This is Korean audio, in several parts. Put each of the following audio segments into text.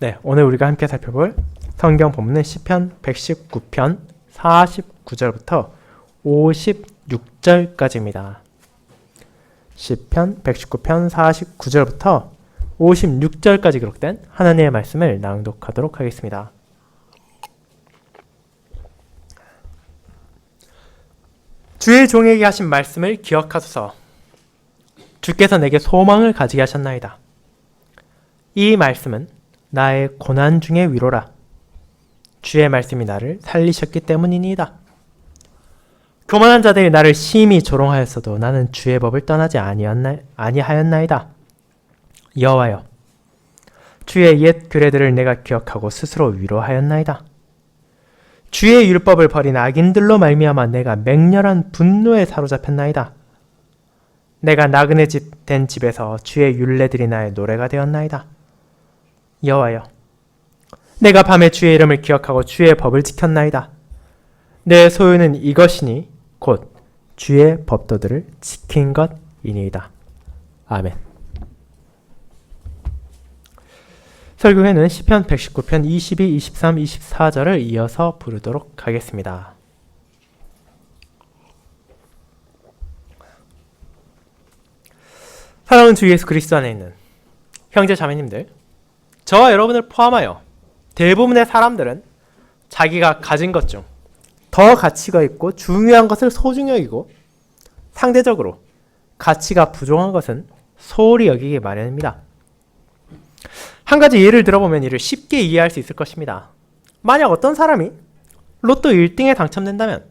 네, 오늘 우리가 함께 살펴볼 성경 본문은 시편 119편 49절부터 56절까지입니다. 시편 119편 49절부터 56절까지 기록된 하나님의 말씀을 낭독하도록 하겠습니다. 주의 종에게 하신 말씀을 기억하소서. 주께서 내게 소망을 가지게 하셨나이다. 이 말씀은 나의 고난 중의 위로라. 주의 말씀이 나를 살리셨기 때문이니이다. 교만한 자들이 나를 심히 조롱하였어도 나는 주의 법을 떠나지 아니하였나이다. 여호와여, 주의 옛 규례들을 내가 기억하고 스스로 위로하였나이다. 주의 율법을 버린 악인들로 말미암아 내가 맹렬한 분노에 사로잡혔나이다. 내가 나그네 된 집에서 주의 율례들이 나의 노래가 되었나이다. 여호와여, 내가 밤에 주의 이름을 기억하고 주의 법을 지켰나이다. 내 소유는 이것이니 곧 주의 법도들을 지킨 것이니이다. 아멘. 설교회는 시편 119편 22, 23, 24절을 이어서 부르도록 하겠습니다. 사랑하는 주 예수 그리스도 안에 있는 형제 자매님들, 저와 여러분을 포함하여 대부분의 사람들은 자기가 가진 것 중 더 가치가 있고 중요한 것을 소중히 여기고 상대적으로 가치가 부족한 것은 소홀히 여기기 마련입니다. 한 가지 예를 들어보면 이를 쉽게 이해할 수 있을 것입니다. 만약 어떤 사람이 로또 1등에 당첨된다면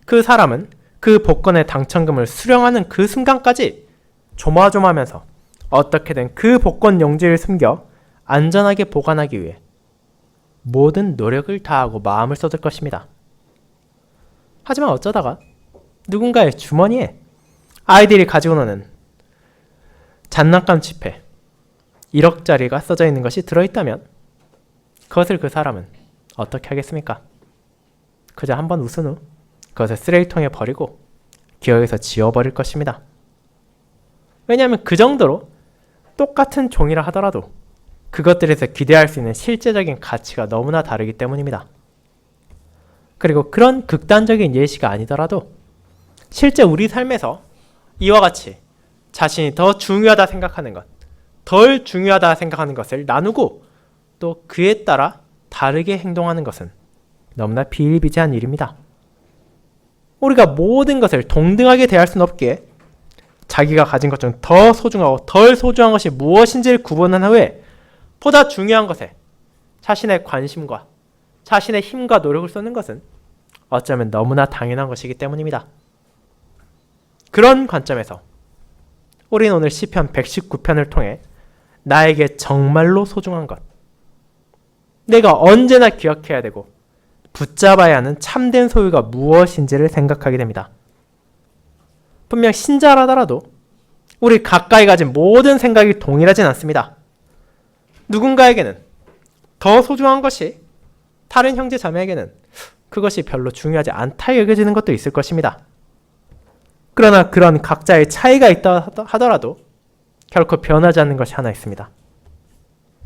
그 사람은 그 복권의 당첨금을 수령하는 그 순간까지 조마조마하면서 어떻게든 그 복권 용지를 숨겨 안전하게 보관하기 위해 모든 노력을 다하고 마음을 쏟을 것입니다. 하지만 어쩌다가 누군가의 주머니에 아이들이 가지고 노는 장난감 지폐 1억짜리가 써져 있는 것이 들어있다면 그것을 그 사람은 어떻게 하겠습니까? 그저 한번 웃은 후 그것을 쓰레기통에 버리고 기억에서 지워버릴 것입니다. 왜냐하면 그 정도로 똑같은 종이라 하더라도 그것들에서 기대할 수 있는 실제적인 가치가 너무나 다르기 때문입니다. 그리고 그런 극단적인 예시가 아니더라도 실제 우리 삶에서 이와 같이 자신이 더 중요하다 생각하는 것, 덜 중요하다 생각하는 것을 나누고 또 그에 따라 다르게 행동하는 것은 너무나 비일비재한 일입니다. 우리가 모든 것을 동등하게 대할 수는 없기에 자기가 가진 것 중 더 소중하고 덜 소중한 것이 무엇인지를 구분한 후에 보다 중요한 것에 자신의 관심과 자신의 힘과 노력을 쏟는 것은 어쩌면 너무나 당연한 것이기 때문입니다. 그런 관점에서 우리는 오늘 시편 119편을 통해 나에게 정말로 소중한 것, 내가 언제나 기억해야 되고 붙잡아야 하는 참된 소유가 무엇인지를 생각하게 됩니다. 분명 신자라더라도 우리 가까이 가진 모든 생각이 동일하진 않습니다. 누군가에게는 더 소중한 것이 다른 형제 자매에게는 그것이 별로 중요하지 않다 여겨지는 것도 있을 것입니다. 그러나 그런 각자의 차이가 있다 하더라도 결코 변하지 않는 것이 하나 있습니다.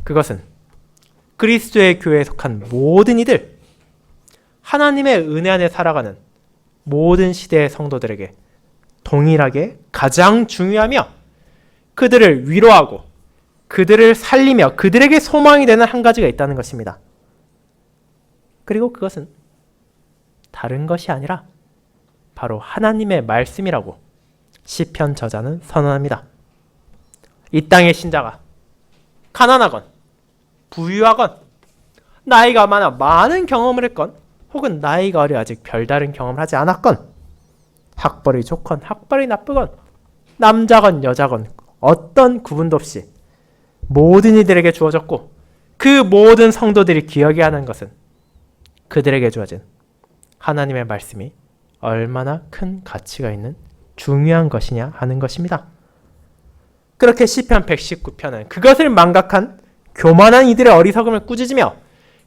그것은 그리스도의 교회에 속한 모든 이들, 하나님의 은혜 안에 살아가는 모든 시대의 성도들에게 동일하게 가장 중요하며 그들을 위로하고 그들을 살리며 그들에게 소망이 되는 한 가지가 있다는 것입니다. 그리고 그것은 다른 것이 아니라 바로 하나님의 말씀이라고 시편 저자는 선언합니다. 이 땅의 신자가 가난하건 부유하건 나이가 많아 많은 경험을 했건 혹은 나이가 어려 아직 별다른 경험을 하지 않았건 학벌이 좋건 학벌이 나쁘건 남자건 여자건 어떤 구분도 없이 모든 이들에게 주어졌고 그 모든 성도들이 기억해야 하는 것은 그들에게 주어진 하나님의 말씀이 얼마나 큰 가치가 있는 중요한 것이냐 하는 것입니다. 그렇게 시편 119편은 그것을 망각한 교만한 이들의 어리석음을 꾸짖으며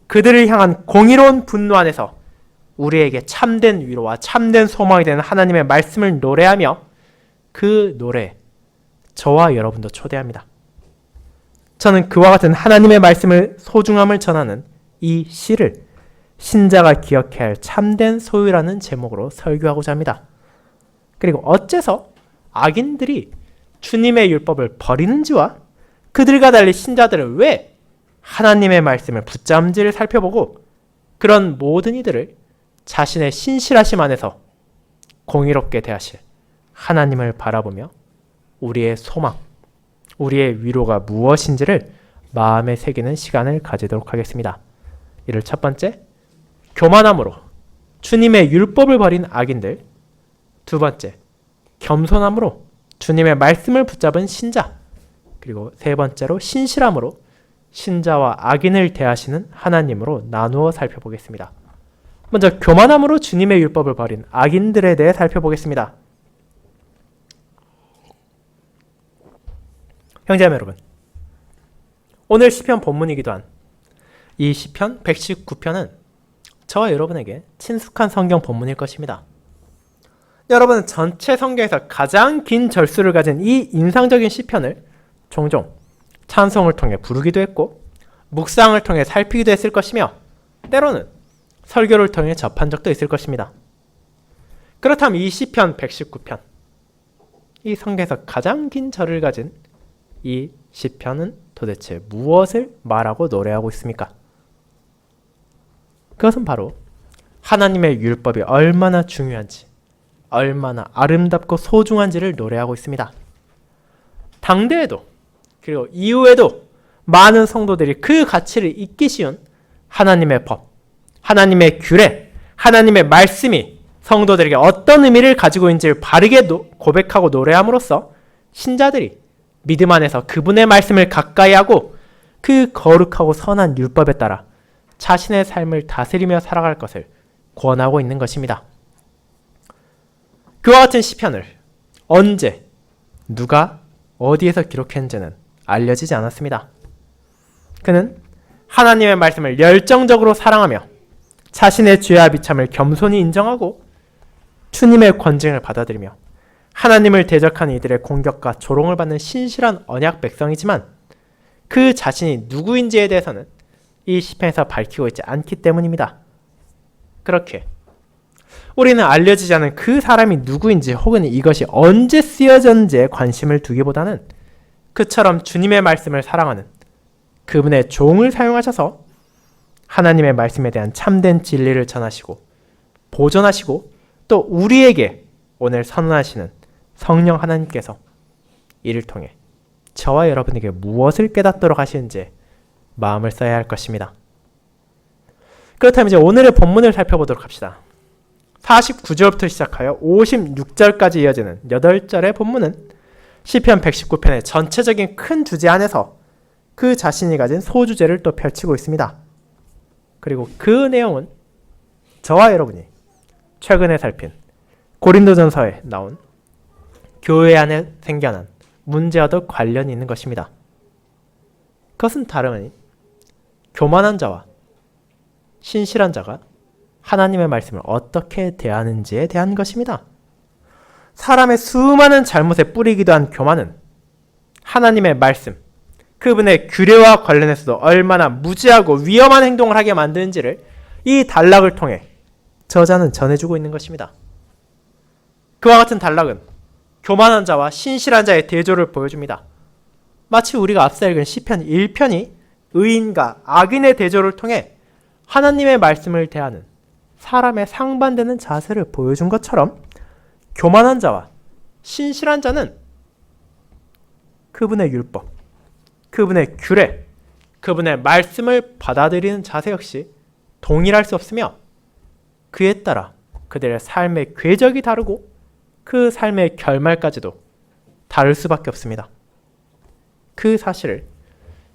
그들을 향한 공의로운 분노 안에서 우리에게 참된 위로와 참된 소망이 되는 하나님의 말씀을 노래하며 그 노래 저와 여러분도 초대합니다. 저는 그와 같은 하나님의 말씀을 소중함을 전하는 이 시를 신자가 기억해야 할 참된 소유라는 제목으로 설교하고자 합니다. 그리고 어째서 악인들이 주님의 율법을 버리는지와 그들과 달리 신자들은 왜 하나님의 말씀을 붙잡는지를 살펴보고 그런 모든 이들을 자신의 신실하심 안에서 공의롭게 대하실 하나님을 바라보며 우리의 소망, 우리의 위로가 무엇인지를 마음에 새기는 시간을 가지도록 하겠습니다. 이를 첫 번째, 교만함으로 주님의 율법을 버린 악인들. 두 번째, 겸손함으로 주님의 말씀을 붙잡은 신자. 그리고 세 번째로 신실함으로 신자와 악인을 대하시는 하나님으로 나누어 살펴보겠습니다. 먼저 교만함으로 주님의 율법을 버린 악인들에 대해 살펴보겠습니다. 형제자매 여러분, 오늘 시편 본문이기도 한 이 시편 119편은 저와 여러분에게 친숙한 성경 본문일 것입니다. 여러분은 전체 성경에서 가장 긴 절수를 가진 이 인상적인 시편을 종종 찬송을 통해 부르기도 했고 묵상을 통해 살피기도 했을 것이며 때로는 설교를 통해 접한 적도 있을 것입니다. 그렇다면 이 시편 119편, 이 성경에서 가장 긴 절을 가진 이 시편은 도대체 무엇을 말하고 노래하고 있습니까? 그것은 바로 하나님의 율법이 얼마나 중요한지, 얼마나 아름답고 소중한지를 노래하고 있습니다. 당대에도 그리고 이후에도 많은 성도들이 그 가치를 잊기 쉬운 하나님의 법, 하나님의 규례, 하나님의 말씀이 성도들에게 어떤 의미를 가지고 있는지를 바르게 고백하고 노래함으로써 신자들이 믿음 안에서 그분의 말씀을 가까이 하고 그 거룩하고 선한 율법에 따라 자신의 삶을 다스리며 살아갈 것을 권하고 있는 것입니다. 그와 같은 시편을 언제, 누가, 어디에서 기록했는지는 알려지지 않았습니다. 그는 하나님의 말씀을 열정적으로 사랑하며 자신의 죄와 비참을 겸손히 인정하고 주님의 권징을 받아들이며 하나님을 대적하는 이들의 공격과 조롱을 받는 신실한 언약 백성이지만 그 자신이 누구인지에 대해서는 이 시편에서 밝히고 있지 않기 때문입니다. 그렇게 우리는 알려지지 않은 그 사람이 누구인지 혹은 이것이 언제 쓰여졌는지에 관심을 두기보다는 그처럼 주님의 말씀을 사랑하는 그분의 종을 사용하셔서 하나님의 말씀에 대한 참된 진리를 전하시고 보존하시고 또 우리에게 오늘 선언하시는 성령 하나님께서 이를 통해 저와 여러분에게 무엇을 깨닫도록 하시는지 마음을 써야 할 것입니다. 그렇다면 이제 오늘의 본문을 살펴보도록 합시다. 49절부터 시작하여 56절까지 이어지는 8절의 본문은 시편 119편의 전체적인 큰 주제 안에서 그 자신이 가진 소주제를 또 펼치고 있습니다. 그리고 그 내용은 저와 여러분이 최근에 살핀 고린도전서에 나온 교회 안에 생겨난 문제와도 관련이 있는 것입니다. 그것은 다름 아닌 교만한 자와 신실한 자가 하나님의 말씀을 어떻게 대하는지에 대한 것입니다. 사람의 수많은 잘못에 뿌리기도 한 교만은 하나님의 말씀, 그분의 규례와 관련해서도 얼마나 무지하고 위험한 행동을 하게 만드는지를 이 단락을 통해 저자는 전해주고 있는 것입니다. 그와 같은 단락은 교만한 자와 신실한 자의 대조를 보여줍니다. 마치 우리가 앞서 읽은 시편 1편이 의인과 악인의 대조를 통해 하나님의 말씀을 대하는 사람의 상반되는 자세를 보여준 것처럼 교만한 자와 신실한 자는 그분의 율법, 그분의 규례, 그분의 말씀을 받아들이는 자세 역시 동일할 수 없으며 그에 따라 그들의 삶의 궤적이 다르고 그 삶의 결말까지도 다를 수밖에 없습니다. 그 사실을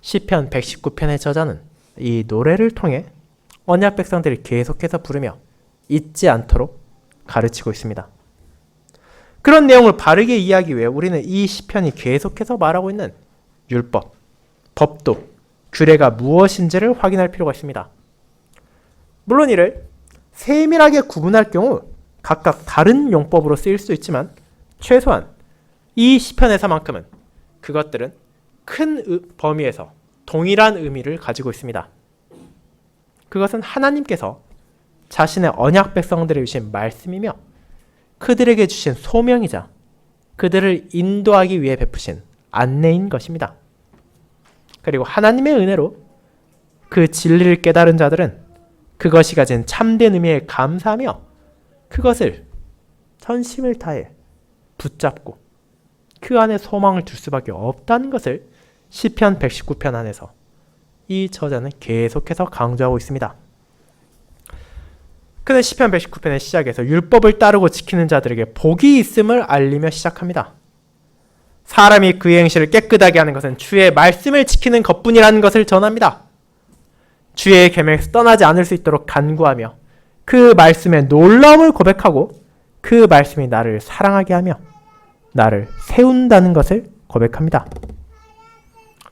시편 119편의 저자는 이 노래를 통해 언약 백성들이 계속해서 부르며 잊지 않도록 가르치고 있습니다. 그런 내용을 바르게 이해하기 위해 우리는 이 시편이 계속해서 말하고 있는 율법, 법도, 규례가 무엇인지를 확인할 필요가 있습니다. 물론 이를 세밀하게 구분할 경우 각각 다른 용법으로 쓰일 수 있지만 최소한 이 시편에서만큼은 그것들은 큰 범위에서 동일한 의미를 가지고 있습니다. 그것은 하나님께서 자신의 언약 백성들에게 주신 말씀이며 그들에게 주신 소명이자 그들을 인도하기 위해 베푸신 안내인 것입니다. 그리고 하나님의 은혜로 그 진리를 깨달은 자들은 그것이 가진 참된 의미에 감사하며 그것을 전심을 다해 붙잡고 그 안에 소망을 둘 수밖에 없다는 것을 시편 119편 안에서 이 저자는 계속해서 강조하고 있습니다. 그는 시편 119편의 시작에서 율법을 따르고 지키는 자들에게 복이 있음을 알리며 시작합니다. 사람이 그의 행실을 깨끗하게 하는 것은 주의 말씀을 지키는 것뿐이라는 것을 전합니다. 주의 계명에서 떠나지 않을 수 있도록 간구하며 그 말씀의 놀라움을 고백하고 그 말씀이 나를 사랑하게 하며 나를 세운다는 것을 고백합니다.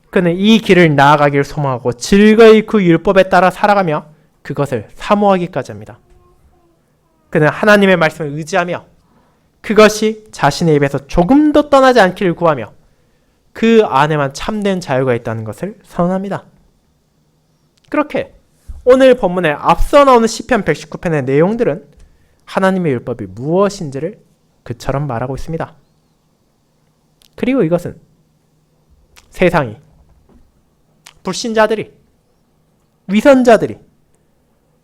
그는 이 길을 나아가길 소망하고 즐거이 그 율법에 따라 살아가며 그것을 사모하기까지 합니다. 그는 하나님의 말씀을 의지하며 그것이 자신의 입에서 조금 더 떠나지 않기를 구하며 그 안에만 참된 자유가 있다는 것을 선언합니다. 그렇게 오늘 본문에 앞서 나오는 시편 119편의 내용들은 하나님의 율법이 무엇인지를 그처럼 말하고 있습니다. 그리고 이것은 세상이, 불신자들이, 위선자들이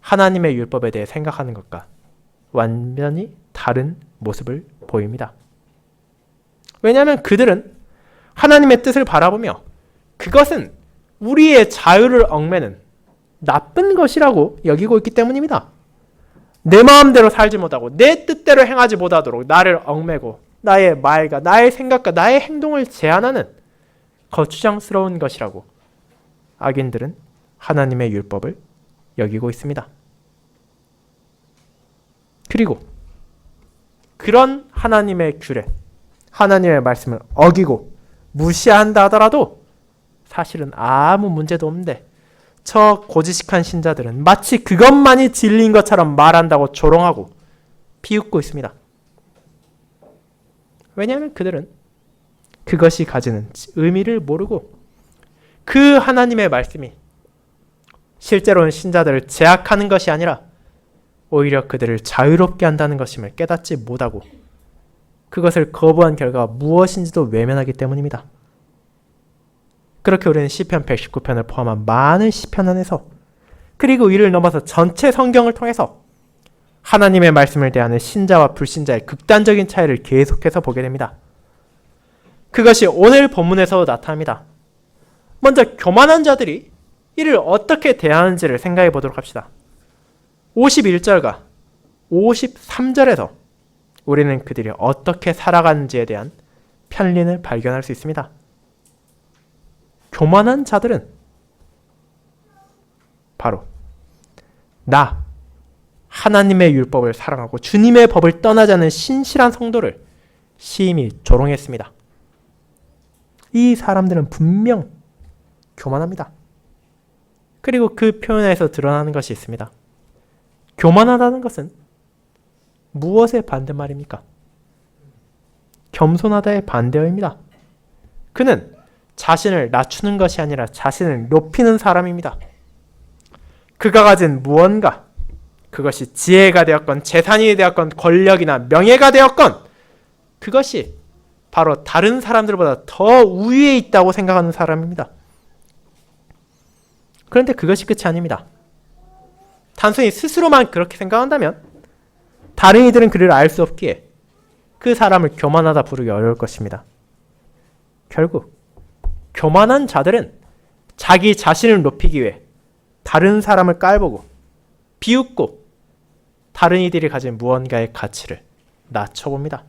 하나님의 율법에 대해 생각하는 것과 완전히 다른 모습을 보입니다. 왜냐하면 그들은 하나님의 뜻을 바라보며 그것은 우리의 자유를 얽매는 나쁜 것이라고 여기고 있기 때문입니다. 내 마음대로 살지 못하고 내 뜻대로 행하지 못하도록 나를 얽매고 나의 말과 나의 생각과 나의 행동을 제한하는 거추장스러운 것이라고 악인들은 하나님의 율법을 여기고 있습니다. 그리고 그런 하나님의 규례, 하나님의 말씀을 어기고 무시한다 하더라도 사실은 아무 문제도 없는데 저 고지식한 신자들은 마치 그것만이 진리인 것처럼 말한다고 조롱하고 비웃고 있습니다. 왜냐하면 그들은 그것이 가지는 의미를 모르고 그 하나님의 말씀이 실제로는 신자들을 제약하는 것이 아니라 오히려 그들을 자유롭게 한다는 것임을 깨닫지 못하고 그것을 거부한 결과가 무엇인지도 외면하기 때문입니다. 그렇게 우리는 시편 119편을 포함한 많은 시편 안에서 그리고 이를 넘어서 전체 성경을 통해서 하나님의 말씀을 대하는 신자와 불신자의 극단적인 차이를 계속해서 보게 됩니다. 그것이 오늘 본문에서 나타납니다. 먼저 교만한 자들이 이를 어떻게 대하는지를 생각해 보도록 합시다. 51절과 53절에서 우리는 그들이 어떻게 살아가는지에 대한 편리를 발견할 수 있습니다. 교만한 자들은 바로 나 하나님의 율법을 사랑하고 주님의 법을 떠나지 않는 신실한 성도를 심히 조롱했습니다. 이 사람들은 분명 교만합니다. 그리고 그 표현에서 드러나는 것이 있습니다. 교만하다는 것은 무엇의 반대말입니까? 겸손하다의 반대어입니다. 그는 자신을 낮추는 것이 아니라 자신을 높이는 사람입니다. 그가 가진 무언가, 그것이 지혜가 되었건 재산이 되었건 권력이나 명예가 되었건 그것이 바로 다른 사람들보다 더 우위에 있다고 생각하는 사람입니다. 그런데 그것이 끝이 아닙니다. 단순히 스스로만 그렇게 생각한다면 다른 이들은 그를 알 수 없기에 그 사람을 교만하다 부르기 어려울 것입니다. 결국 교만한 자들은 자기 자신을 높이기 위해 다른 사람을 깔보고 비웃고 다른 이들이 가진 무언가의 가치를 낮춰봅니다.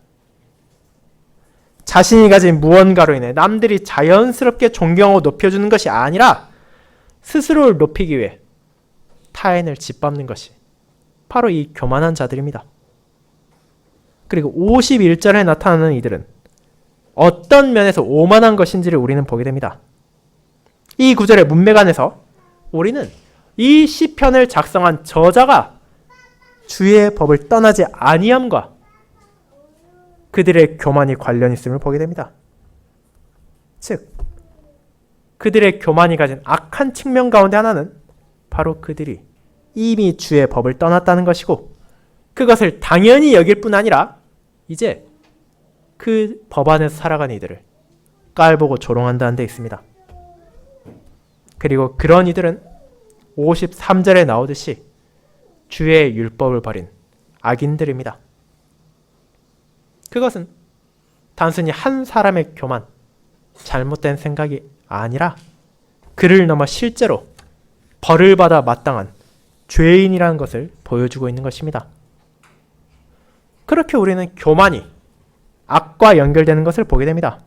자신이 가진 무언가로 인해 남들이 자연스럽게 존경하고 높여주는 것이 아니라 스스로를 높이기 위해 타인을 짓밟는 것이 바로 이 교만한 자들입니다. 그리고 51절에 나타나는 이들은 어떤 면에서 오만한 것인지를 우리는 보게 됩니다. 이 구절의 문맥안에서 우리는 이 시편을 작성한 저자가 주의 법을 떠나지 아니함과 그들의 교만이 관련 있음을 보게 됩니다. 즉 그들의 교만이 가진 악한 측면 가운데 하나는 바로 그들이 이미 주의 법을 떠났다는 것이고, 그것을 당연히 여길 뿐 아니라 이제 그 법 안에서 살아가는 이들을 깔보고 조롱한다는 데 있습니다. 그리고 그런 이들은 53절에 나오듯이 주의 율법을 버린 악인들입니다. 그것은 단순히 한 사람의 교만, 잘못된 생각이 아니라 그를 넘어 실제로 벌을 받아 마땅한 죄인이라는 것을 보여주고 있는 것입니다. 그렇게 우리는 교만이 악과 연결되는 것을 보게 됩니다.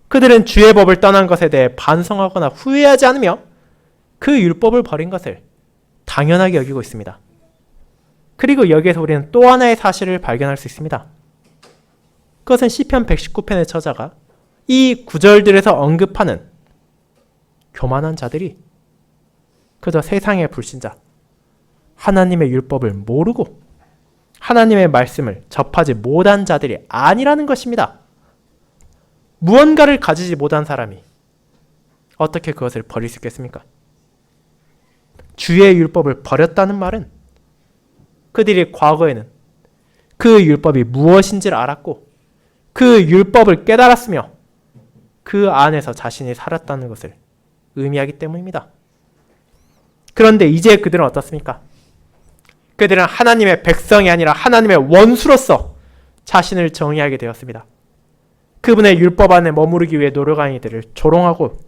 그들은 주의 법을 떠난 것에 대해 반성하거나 후회하지 않으며 그 율법을 버린 것을 당연하게 여기고 있습니다. 그리고 여기에서 우리는 또 하나의 사실을 발견할 수 있습니다. 그것은 시편 119편의 저자가 이 구절들에서 언급하는 교만한 자들이 그저 세상의 불신자, 하나님의 율법을 모르고 하나님의 말씀을 접하지 못한 자들이 아니라는 것입니다. 무언가를 가지지 못한 사람이 어떻게 그것을 버릴 수 있겠습니까? 주의 율법을 버렸다는 말은 그들이 과거에는 그 율법이 무엇인지를 알았고 그 율법을 깨달았으며 그 안에서 자신이 살았다는 것을 의미하기 때문입니다. 그런데 이제 그들은 어떻습니까? 그들은 하나님의 백성이 아니라 하나님의 원수로서 자신을 정의하게 되었습니다. 그분의 율법 안에 머무르기 위해 노력한 이들을 조롱하고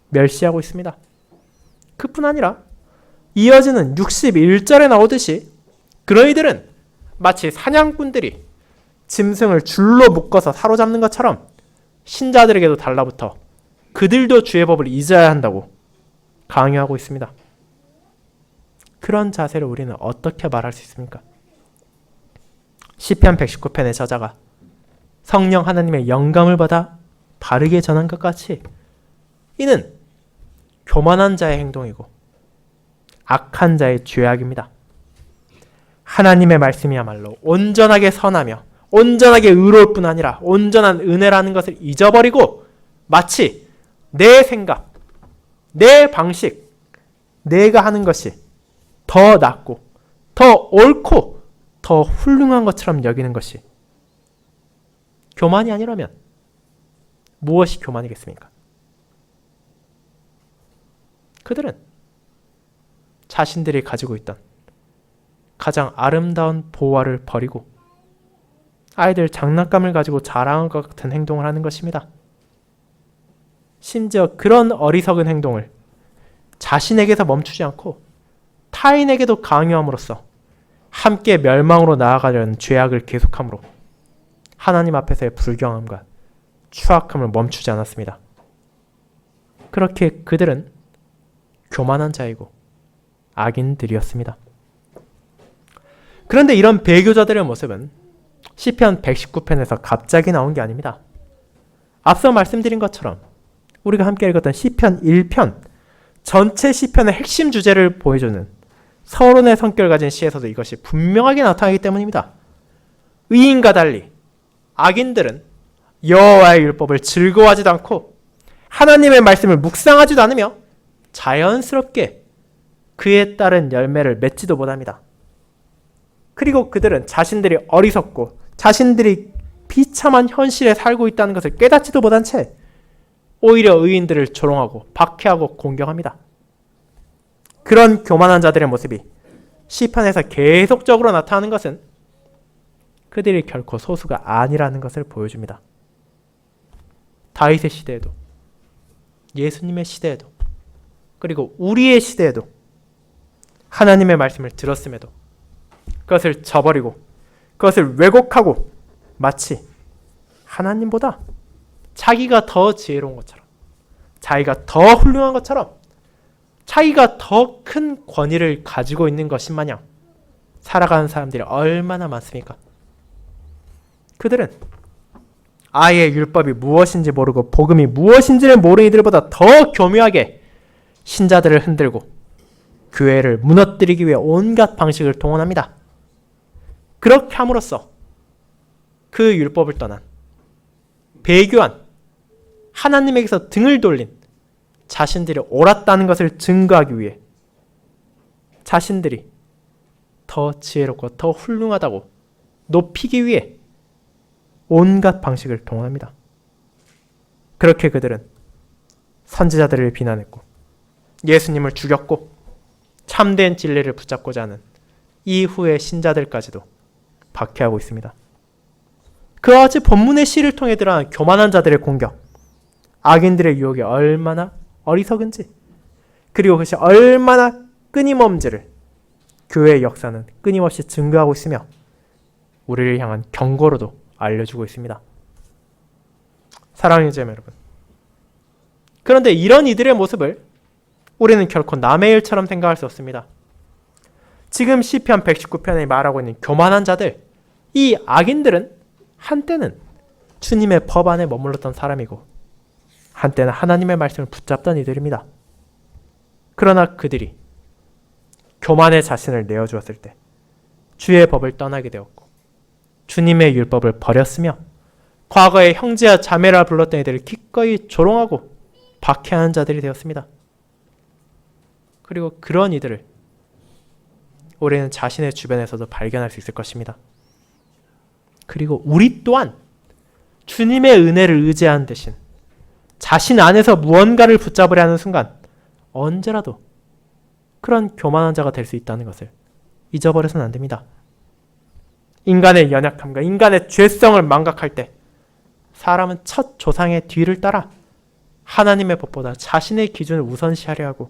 멸시하고 있습니다. 그뿐 아니라 이어지는 61절에 나오듯이 그런 이들은 마치 사냥꾼들이 짐승을 줄로 묶어서 사로잡는 것처럼 신자들에게도 달라붙어 그들도 주의 법을 잊어야 한다고 강요하고 있습니다. 그런 자세를 우리는 어떻게 말할 수 있습니까? 시편 119편의 저자가 성령 하나님의 영감을 받아 바르게 전한 것 같이 이는 교만한 자의 행동이고 악한 자의 죄악입니다. 하나님의 말씀이야말로 온전하게 선하며 온전하게 의로울 뿐 아니라 온전한 은혜라는 것을 잊어버리고 마치 내 생각, 내 방식, 내가 하는 것이 더 낫고 더 옳고 더 훌륭한 것처럼 여기는 것이 교만이 아니라면 무엇이 교만이겠습니까? 그들은 자신들이 가지고 있던 가장 아름다운 보화를 버리고 아이들 장난감을 가지고 자랑한 것 같은 행동을 하는 것입니다. 심지어 그런 어리석은 행동을 자신에게서 멈추지 않고 타인에게도 강요함으로써 함께 멸망으로 나아가려는 죄악을 계속함으로 하나님 앞에서의 불경함과 추악함을 멈추지 않았습니다. 그렇게 그들은 교만한 자이고 악인들이었습니다. 그런데 이런 배교자들의 모습은 시편 119편에서 갑자기 나온 게 아닙니다. 앞서 말씀드린 것처럼 우리가 함께 읽었던 시편 1편 전체 시편의 핵심 주제를 보여주는 서론의 성격을 가진 시에서도 이것이 분명하게 나타나기 때문입니다. 의인과 달리 악인들은 여호와의 율법을 즐거워하지도 않고 하나님의 말씀을 묵상하지도 않으며 자연스럽게 그에 따른 열매를 맺지도 못합니다. 그리고 그들은 자신들이 어리석고 자신들이 비참한 현실에 살고 있다는 것을 깨닫지도 못한 채 오히려 의인들을 조롱하고 박해하고 공격합니다. 그런 교만한 자들의 모습이 시편에서 계속적으로 나타나는 것은 그들이 결코 소수가 아니라는 것을 보여줍니다. 다윗의 시대에도 예수님의 시대에도 그리고 우리의 시대에도 하나님의 말씀을 들었음에도 그것을 저버리고 그것을 왜곡하고 마치 하나님보다 자기가 더 지혜로운 것처럼 자기가 더 훌륭한 것처럼 자기가 더 큰 권위를 가지고 있는 것인 마냥 살아가는 사람들이 얼마나 많습니까? 그들은 아예 율법이 무엇인지 모르고 복음이 무엇인지를 모르는 이들보다 더 교묘하게 신자들을 흔들고 교회를 무너뜨리기 위해 온갖 방식을 동원합니다. 그렇게 함으로써 그 율법을 떠난 배교한 하나님에게서 등을 돌린 자신들이 옳았다는 것을 증거하기 위해 자신들이 더 지혜롭고 더 훌륭하다고 높이기 위해 온갖 방식을 동원합니다. 그렇게 그들은 선지자들을 비난했고 예수님을 죽였고 참된 진리를 붙잡고자 하는 이후의 신자들까지도 박해하고 있습니다. 그와 같이 본문의 시를 통해 드러난 교만한 자들의 공격, 악인들의 유혹이 얼마나 어리석은지, 그리고 그것이 얼마나 끊임없는지를 교회의 역사는 끊임없이 증거하고 있으며 우리를 향한 경고로도 알려주고 있습니다. 사랑하는 자매 여러분, 그런데 이런 이들의 모습을 우리는 결코 남의 일처럼 생각할 수 없습니다. 지금 시편 119편에 말하고 있는 교만한 자들, 이 악인들은 한때는 주님의 법 안에 머물렀던 사람이고 한때는 하나님의 말씀을 붙잡던 이들입니다. 그러나 그들이 교만의 자신을 내어주었을 때 주의 법을 떠나게 되었고 주님의 율법을 버렸으며 과거에 형제와 자매라 불렀던 이들을 기꺼이 조롱하고 박해하는 자들이 되었습니다. 그리고 그런 이들을 우리는 자신의 주변에서도 발견할 수 있을 것입니다. 그리고 우리 또한 주님의 은혜를 의지하는 대신 자신 안에서 무언가를 붙잡으려 하는 순간 언제라도 그런 교만한 자가 될 수 있다는 것을 잊어버려서는 안 됩니다. 인간의 연약함과 인간의 죄성을 망각할 때 사람은 첫 조상의 뒤를 따라 하나님의 법보다 자신의 기준을 우선시하려 하고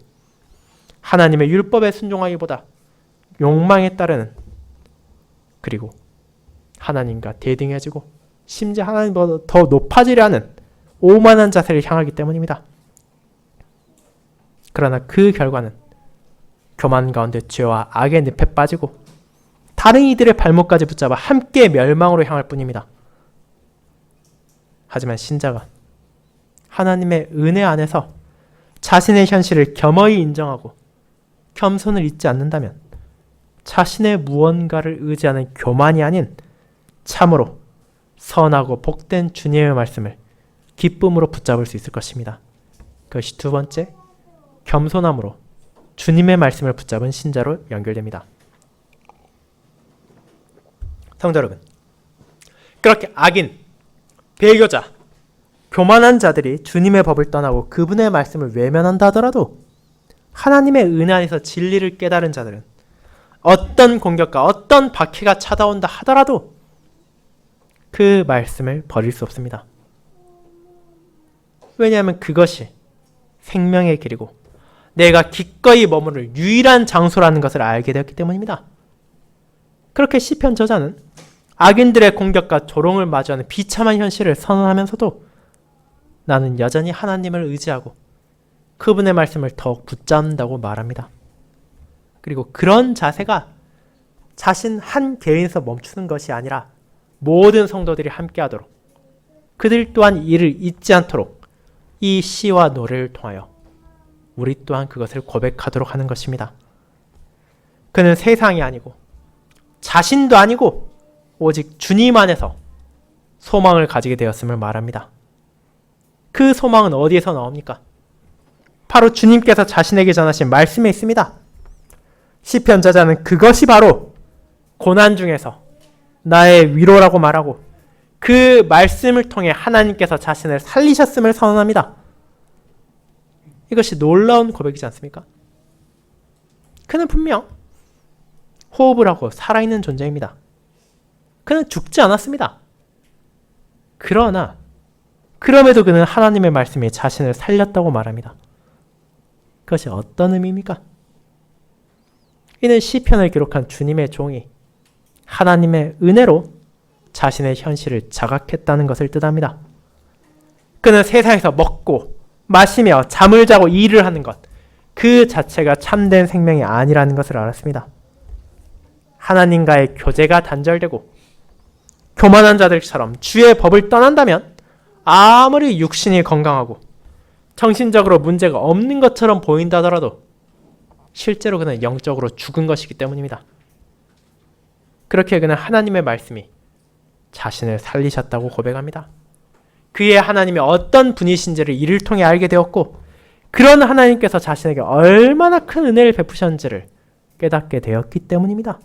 하나님의 율법에 순종하기보다 욕망에 따르는, 그리고 하나님과 대등해지고 심지어 하나님보다 더 높아지려 하는 오만한 자세를 향하기 때문입니다. 그러나 그 결과는 교만 가운데 죄와 악의 늪에 빠지고 다른 이들의 발목까지 붙잡아 함께 멸망으로 향할 뿐입니다. 하지만 신자가 하나님의 은혜 안에서 자신의 현실을 겸허히 인정하고 겸손을 잊지 않는다면 자신의 무언가를 의지하는 교만이 아닌 참으로 선하고 복된 주님의 말씀을 기쁨으로 붙잡을 수 있을 것입니다. 그것이 두 번째, 겸손함으로 주님의 말씀을 붙잡은 신자로 연결됩니다. 성도 여러분, 그렇게 악인, 배교자, 교만한 자들이 주님의 법을 떠나고 그분의 말씀을 외면한다 하더라도 하나님의 은혜 안에서 진리를 깨달은 자들은 어떤 공격과 어떤 박해가 찾아온다 하더라도 그 말씀을 버릴 수 없습니다. 왜냐하면 그것이 생명의 길이고 내가 기꺼이 머무를 유일한 장소라는 것을 알게 되었기 때문입니다. 그렇게 시편 저자는 악인들의 공격과 조롱을 마주하는 비참한 현실을 선언하면서도 나는 여전히 하나님을 의지하고 그분의 말씀을 더욱 붙잡는다고 말합니다. 그리고 그런 자세가 자신 한 개인에서 멈추는 것이 아니라 모든 성도들이 함께하도록, 그들 또한 이를 잊지 않도록 이 시와 노래를 통하여 우리 또한 그것을 고백하도록 하는 것입니다. 그는 세상이 아니고 자신도 아니고 오직 주님 안에서 소망을 가지게 되었음을 말합니다. 그 소망은 어디에서 나옵니까? 바로 주님께서 자신에게 전하신 말씀에 있습니다. 시편 저자는 그것이 바로 고난 중에서 나의 위로라고 말하고 그 말씀을 통해 하나님께서 자신을 살리셨음을 선언합니다. 이것이 놀라운 고백이지 않습니까? 그는 분명 호흡을 하고 살아있는 존재입니다. 그는 죽지 않았습니다. 그러나 그럼에도 그는 하나님의 말씀이 자신을 살렸다고 말합니다. 그것이 어떤 의미입니까? 이는 시편을 기록한 주님의 종이 하나님의 은혜로 자신의 현실을 자각했다는 것을 뜻합니다. 그는 세상에서 먹고 마시며 잠을 자고 일을 하는 것, 그 자체가 참된 생명이 아니라는 것을 알았습니다. 하나님과의 교제가 단절되고 교만한 자들처럼 주의 법을 떠난다면 아무리 육신이 건강하고 정신적으로 문제가 없는 것처럼 보인다더라도 실제로 그는 영적으로 죽은 것이기 때문입니다. 그렇게 그는 하나님의 말씀이 자신을 살리셨다고 고백합니다. 그의 하나님이 어떤 분이신지를 이를 통해 알게 되었고 그런 하나님께서 자신에게 얼마나 큰 은혜를 베푸셨는지를 깨닫게 되었기 때문입니다.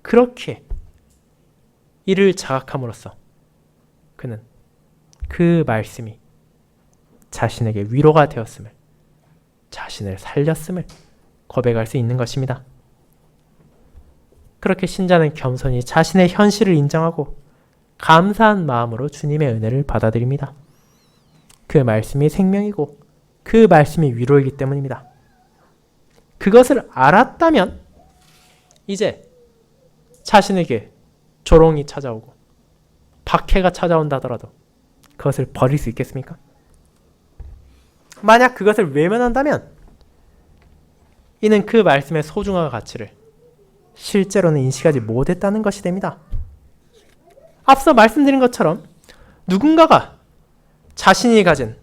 그렇게 이를 자각함으로써 그는 그 말씀이 자신에게 위로가 되었음을, 자신을 살렸음을 고백할 수 있는 것입니다. 그렇게 신자는 겸손히 자신의 현실을 인정하고 감사한 마음으로 주님의 은혜를 받아들입니다. 그 말씀이 생명이고 그 말씀이 위로이기 때문입니다. 그것을 알았다면 이제 자신에게 조롱이 찾아오고 박해가 찾아온다 하더라도 그것을 버릴 수 있겠습니까? 만약 그것을 외면한다면 이는 그 말씀의 소중함과 가치를 실제로는 인식하지 못했다는 것이 됩니다. 앞서 말씀드린 것처럼 누군가가 자신이 가진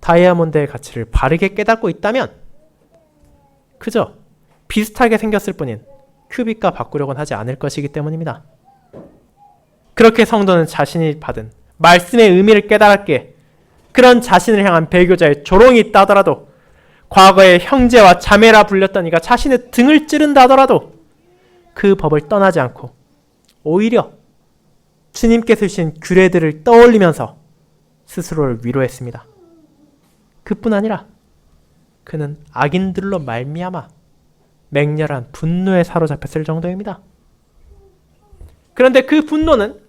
다이아몬드의 가치를 바르게 깨닫고 있다면 그저 비슷하게 생겼을 뿐인 큐빅과 바꾸려고는 하지 않을 것이기 때문입니다. 그렇게 성도는 자신이 받은 말씀의 의미를 깨달았기에 그런 자신을 향한 배교자의 조롱이 있다 하더라도, 과거에 형제와 자매라 불렸던 이가 자신의 등을 찌른다 하더라도 그 법을 떠나지 않고 오히려 주님께서 주신 규례들을 떠올리면서 스스로를 위로했습니다. 그뿐 아니라 그는 악인들로 말미암아 맹렬한 분노에 사로잡혔을 정도입니다. 그런데 그 분노는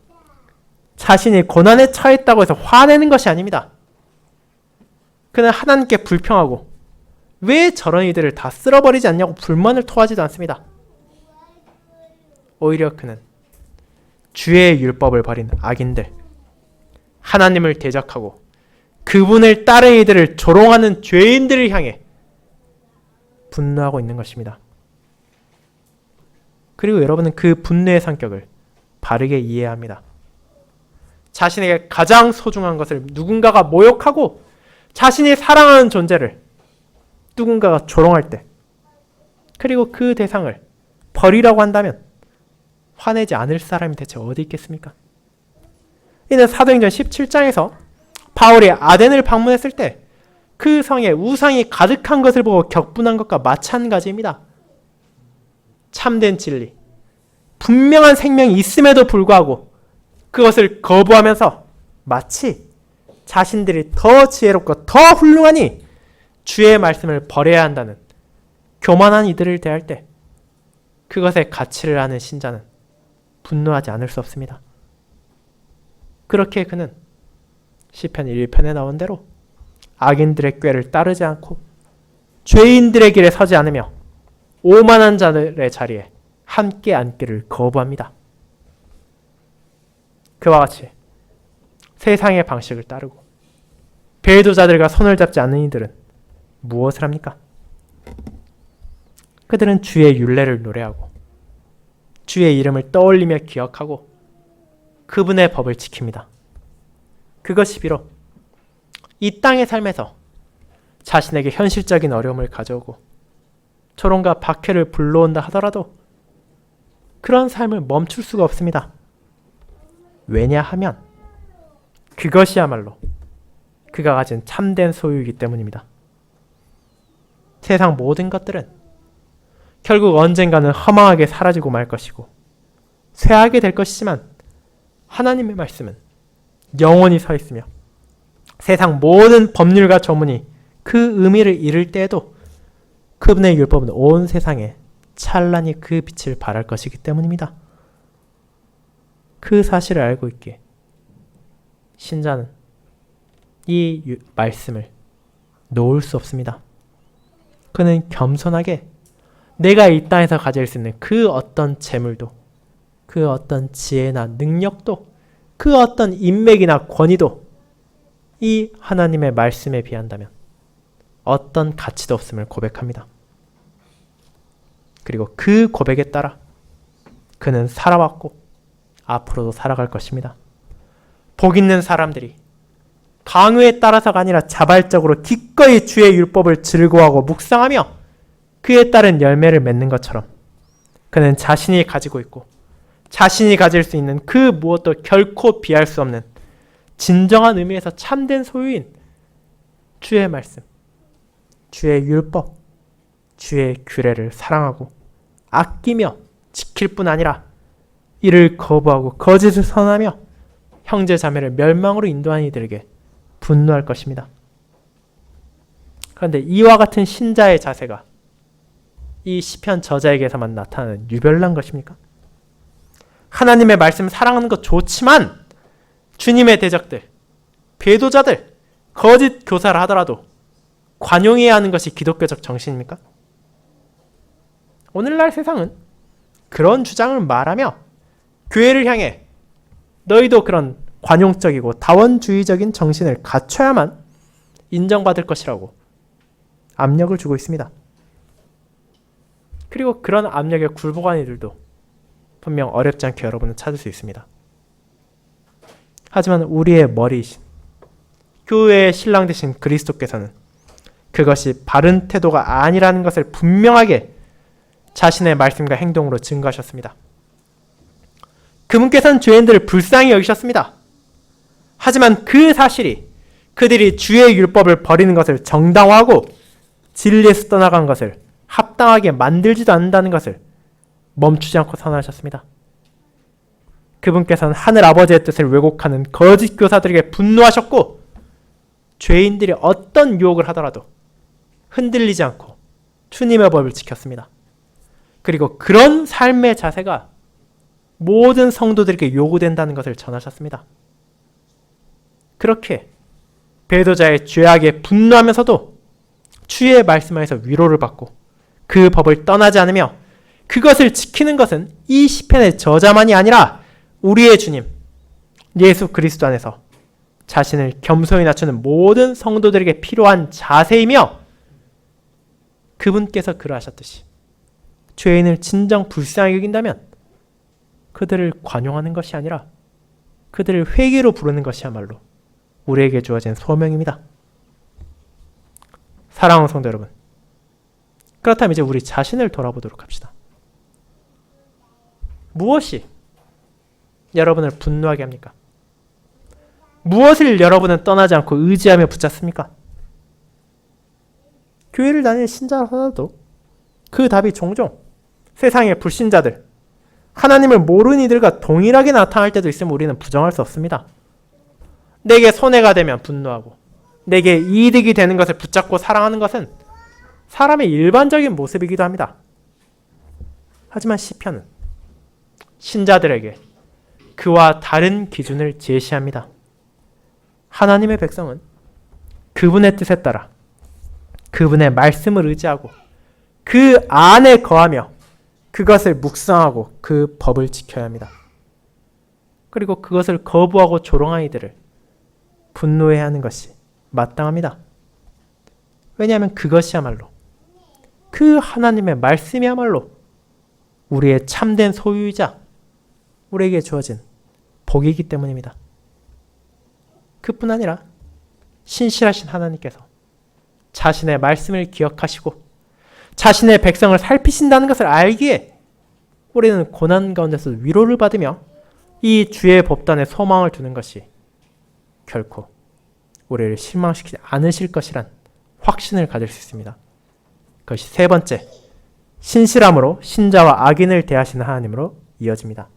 자신이 고난에 처했다고 해서 화내는 것이 아닙니다. 그는 하나님께 불평하고 왜 저런 이들을 다 쓸어버리지 않냐고 불만을 토하지도 않습니다. 오히려 그는 주의 율법을 버린 악인들, 하나님을 대적하고 그분을 따른 이들을 조롱하는 죄인들을 향해 분노하고 있는 것입니다. 그리고 여러분은 그 분노의 성격을 바르게 이해해야 합니다. 자신에게 가장 소중한 것을 누군가가 모욕하고 자신이 사랑하는 존재를 누군가가 조롱할 때, 그리고 그 대상을 버리라고 한다면 화내지 않을 사람이 대체 어디 있겠습니까? 이는 사도행전 17장에서 바울이 아덴을 방문했을 때 그 성에 우상이 가득한 것을 보고 격분한 것과 마찬가지입니다. 참된 진리, 분명한 생명이 있음에도 불구하고 그것을 거부하면서 마치 자신들이 더 지혜롭고 더 훌륭하니 주의 말씀을 버려야 한다는 교만한 이들을 대할 때 그것의 가치를 아는 신자는 분노하지 않을 수 없습니다. 그렇게 그는 시편 1편에 나온 대로 악인들의 꾀를 따르지 않고 죄인들의 길에 서지 않으며 오만한 자들의 자리에 함께 앉기를 거부합니다. 그와 같이 세상의 방식을 따르고 배도자들과 손을 잡지 않는 이들은 무엇을 합니까? 그들은 주의 율례를 노래하고 주의 이름을 떠올리며 기억하고 그분의 법을 지킵니다. 그것이 비록 이 땅의 삶에서 자신에게 현실적인 어려움을 가져오고 조롱과 박해를 불러온다 하더라도 그런 삶을 멈출 수가 없습니다. 왜냐하면 그것이야말로 그가 가진 참된 소유이기 때문입니다. 세상 모든 것들은 결국 언젠가는 허망하게 사라지고 말 것이고 쇠하게 될 것이지만 하나님의 말씀은 영원히 서 있으며 세상 모든 법률과 조문이 그 의미를 잃을 때에도 그분의 율법은 온 세상에 찬란히 그 빛을 발할 것이기 때문입니다. 그 사실을 알고 있기에 신자는 이 말씀을 놓을 수 없습니다. 그는 겸손하게 내가 이 땅에서 가질 수 있는 그 어떤 재물도, 그 어떤 지혜나 능력도, 그 어떤 인맥이나 권위도 이 하나님의 말씀에 비한다면 어떤 가치도 없음을 고백합니다. 그리고 그 고백에 따라 그는 살아왔고 앞으로도 살아갈 것입니다. 복 있는 사람들이 강요에 따라서가 아니라 자발적으로 기꺼이 주의 율법을 즐거워하고 묵상하며 그에 따른 열매를 맺는 것처럼 그는 자신이 가지고 있고 자신이 가질 수 있는 그 무엇도 결코 비할 수 없는 진정한 의미에서 참된 소유인 주의 말씀, 주의 율법, 주의 규례를 사랑하고 아끼며 지킬 뿐 아니라 이를 거부하고 거짓을 선하며 형제 자매를 멸망으로 인도한 이들에게 분노할 것입니다. 그런데 이와 같은 신자의 자세가 이 시편 저자에게서만 나타나는 유별난 것입니까? 하나님의 말씀을 사랑하는 것 좋지만 주님의 대적들, 배도자들, 거짓 교사를 하더라도 관용해야 하는 것이 기독교적 정신입니까? 오늘날 세상은 그런 주장을 말하며 교회를 향해 너희도 그런 관용적이고 다원주의적인 정신을 갖춰야만 인정받을 것이라고 압력을 주고 있습니다. 그리고 그런 압력에 굴복한 이들도 분명 어렵지 않게 여러분은 찾을 수 있습니다. 하지만 우리의 머리이신 교회의 신랑 되신 그리스도께서는 그것이 바른 태도가 아니라는 것을 분명하게 자신의 말씀과 행동으로 증거하셨습니다. 그분께서는 죄인들을 불쌍히 여기셨습니다. 하지만 그 사실이 그들이 주의 율법을 버리는 것을 정당화하고 진리에서 떠나간 것을 합당하게 만들지도 않는다는 것을 멈추지 않고 선언하셨습니다. 그분께서는 하늘 아버지의 뜻을 왜곡하는 거짓 교사들에게 분노하셨고 죄인들이 어떤 유혹을 하더라도 흔들리지 않고 주님의 법을 지켰습니다. 그리고 그런 삶의 자세가 모든 성도들에게 요구된다는 것을 전하셨습니다. 그렇게 배도자의 죄악에 분노하면서도 주의 말씀 안에서 위로를 받고 그 법을 떠나지 않으며 그것을 지키는 것은 이 시편의 저자만이 아니라 우리의 주님 예수 그리스도 안에서 자신을 겸손히 낮추는 모든 성도들에게 필요한 자세이며 그분께서 그러하셨듯이 죄인을 진정 불쌍히 여긴다면 그들을 관용하는 것이 아니라 그들을 회개로 부르는 것이야말로 우리에게 주어진 소명입니다. 사랑하는 성도 여러분, 그렇다면 이제 우리 자신을 돌아보도록 합시다. 무엇이 여러분을 분노하게 합니까? 무엇을 여러분은 떠나지 않고 의지하며 붙잡습니까? 교회를 다니는 신자라도 그 답이 종종 세상의 불신자들, 하나님을 모르는 이들과 동일하게 나타날 때도 있으면 우리는 부정할 수 없습니다. 내게 손해가 되면 분노하고 내게 이득이 되는 것을 붙잡고 사랑하는 것은 사람의 일반적인 모습이기도 합니다. 하지만 시편은 신자들에게 그와 다른 기준을 제시합니다. 하나님의 백성은 그분의 뜻에 따라 그분의 말씀을 의지하고 그 안에 거하며 그것을 묵상하고 그 법을 지켜야 합니다. 그리고 그것을 거부하고 조롱한 이들을 분노해야 하는 것이 마땅합니다. 왜냐하면 그것이야말로 그 하나님의 말씀이야말로 우리의 참된 소유이자 우리에게 주어진 복이기 때문입니다. 그뿐 아니라 신실하신 하나님께서 자신의 말씀을 기억하시고 자신의 백성을 살피신다는 것을 알기에 우리는 고난 가운데서 위로를 받으며 이 주의 법단에 소망을 두는 것이 결코 우리를 실망시키지 않으실 것이란 확신을 가질 수 있습니다. 그것이 세 번째, 신실함으로 신자와 악인을 대하시는 하나님으로 이어집니다.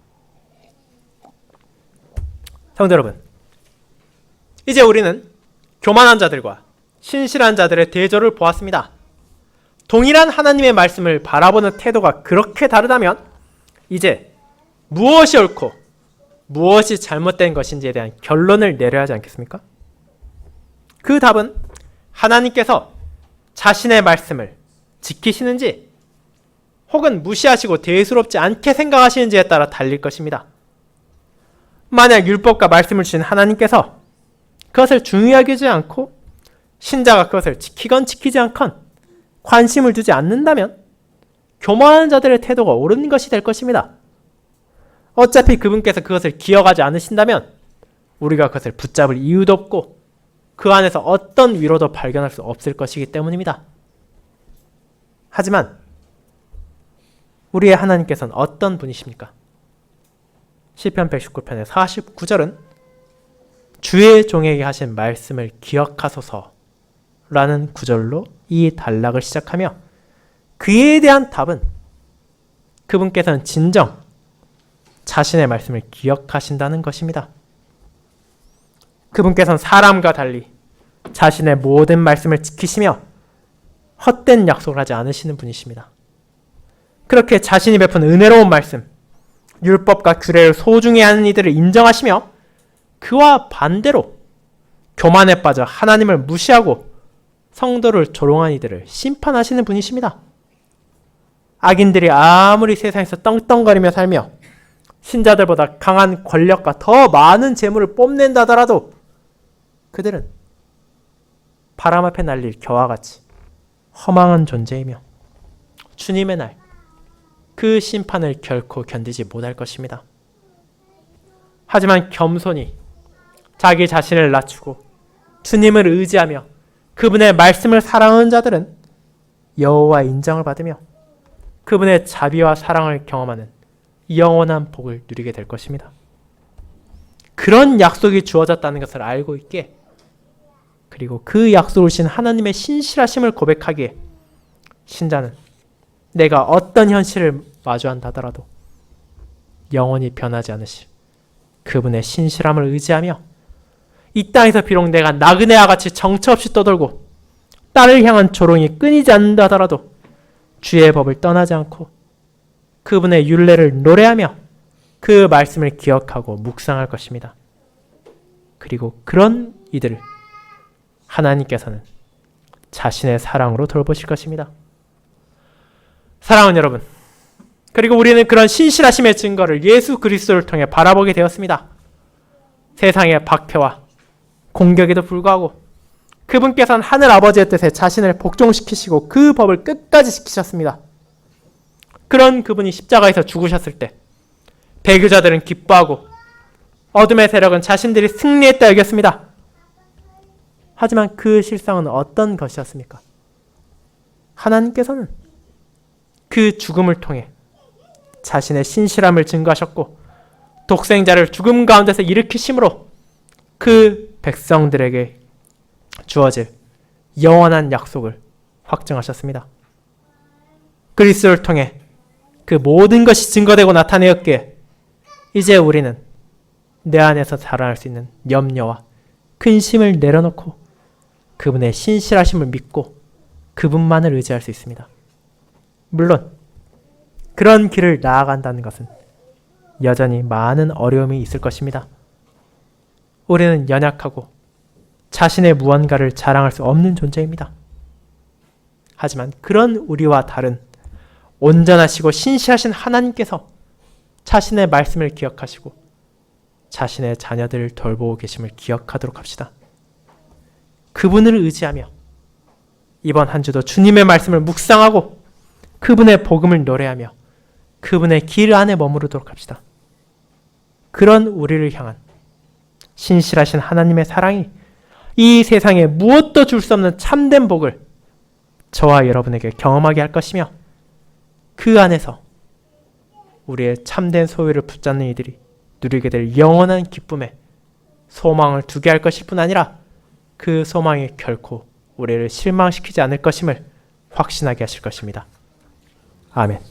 성도 여러분, 이제 우리는 교만한 자들과 신실한 자들의 대조를 보았습니다. 동일한 하나님의 말씀을 바라보는 태도가 그렇게 다르다면 이제 무엇이 옳고 무엇이 잘못된 것인지에 대한 결론을 내려야 하지 않겠습니까? 그 답은 하나님께서 자신의 말씀을 지키시는지 혹은 무시하시고 대수롭지 않게 생각하시는지에 따라 달릴 것입니다. 만약 율법과 말씀을 주신 하나님께서 그것을 중요하게 여기지 않고 신자가 그것을 지키건 지키지 않건 관심을 두지 않는다면 교만한 자들의 태도가 옳은 것이 될 것입니다. 어차피 그분께서 그것을 기억하지 않으신다면 우리가 그것을 붙잡을 이유도 없고 그 안에서 어떤 위로도 발견할 수 없을 것이기 때문입니다. 하지만 우리의 하나님께서는 어떤 분이십니까? 시편 119편의 49절은 주의 종에게 하신 말씀을 기억하소서 라는 구절로 이 단락을 시작하며 그에 대한 답은 그분께서는 진정 자신의 말씀을 기억하신다는 것입니다. 그분께서는 사람과 달리 자신의 모든 말씀을 지키시며 헛된 약속을 하지 않으시는 분이십니다. 그렇게 자신이 베푼 은혜로운 말씀, 율법과 규례를 소중히 하는 이들을 인정하시며 그와 반대로 교만에 빠져 하나님을 무시하고 성도를 조롱한 이들을 심판하시는 분이십니다. 악인들이 아무리 세상에서 떵떵거리며 살며 신자들보다 강한 권력과 더 많은 재물을 뽐낸다 하더라도 그들은 바람 앞에 날릴 겨와 같이 허망한 존재이며 주님의 날 그 심판을 결코 견디지 못할 것입니다. 하지만 겸손히 자기 자신을 낮추고 주님을 의지하며 그분의 말씀을 사랑하는 자들은 여호와의 인정을 받으며 그분의 자비와 사랑을 경험하는 영원한 복을 누리게 될 것입니다. 그런 약속이 주어졌다는 것을 알고 있기에 그리고 그 약속을 주신 하나님의 신실하심을 고백하기에 신자는 내가 어떤 현실을 마주한다 하더라도 영원히 변하지 않으실 그분의 신실함을 의지하며 이 땅에서 비록 내가 나그네와 같이 정처 없이 떠돌고 딸을 향한 조롱이 끊이지 않는다 하더라도 주의 법을 떠나지 않고 그분의 율례를 노래하며 그 말씀을 기억하고 묵상할 것입니다. 그리고 그런 이들을 하나님께서는 자신의 사랑으로 돌보실 것입니다. 사랑하는 여러분, 그리고 우리는 그런 신실하심의 증거를 예수 그리스도를 통해 바라보게 되었습니다. 세상의 박해와 공격에도 불구하고 그분께서는 하늘 아버지의 뜻에 자신을 복종시키시고 그 법을 끝까지 지키셨습니다. 그런 그분이 십자가에서 죽으셨을 때 배교자들은 기뻐하고 어둠의 세력은 자신들이 승리했다 여겼습니다. 하지만 그 실상은 어떤 것이었습니까? 하나님께서는 그 죽음을 통해 자신의 신실함을 증거하셨고 독생자를 죽음 가운데서 일으키심으로 그 백성들에게 주어질 영원한 약속을 확증하셨습니다. 그리스도를 통해 그 모든 것이 증거되고 나타내었기에 이제 우리는 내 안에서 살아날 수 있는 염려와 근심을 내려놓고 그분의 신실하심을 믿고 그분만을 의지할 수 있습니다. 물론 그런 길을 나아간다는 것은 여전히 많은 어려움이 있을 것입니다. 우리는 연약하고 자신의 무언가를 자랑할 수 없는 존재입니다. 하지만 그런 우리와 다른 온전하시고 신실하신 하나님께서 자신의 말씀을 기억하시고 자신의 자녀들을 돌보고 계심을 기억하도록 합시다. 그분을 의지하며 이번 한 주도 주님의 말씀을 묵상하고 그분의 복음을 노래하며 그분의 길 안에 머무르도록 합시다. 그런 우리를 향한 신실하신 하나님의 사랑이 이 세상에 무엇도 줄 수 없는 참된 복을 저와 여러분에게 경험하게 할 것이며 그 안에서 우리의 참된 소유를 붙잡는 이들이 누리게 될 영원한 기쁨에 소망을 두게 할 것일 뿐 아니라 그 소망이 결코 우리를 실망시키지 않을 것임을 확신하게 하실 것입니다. 아멘.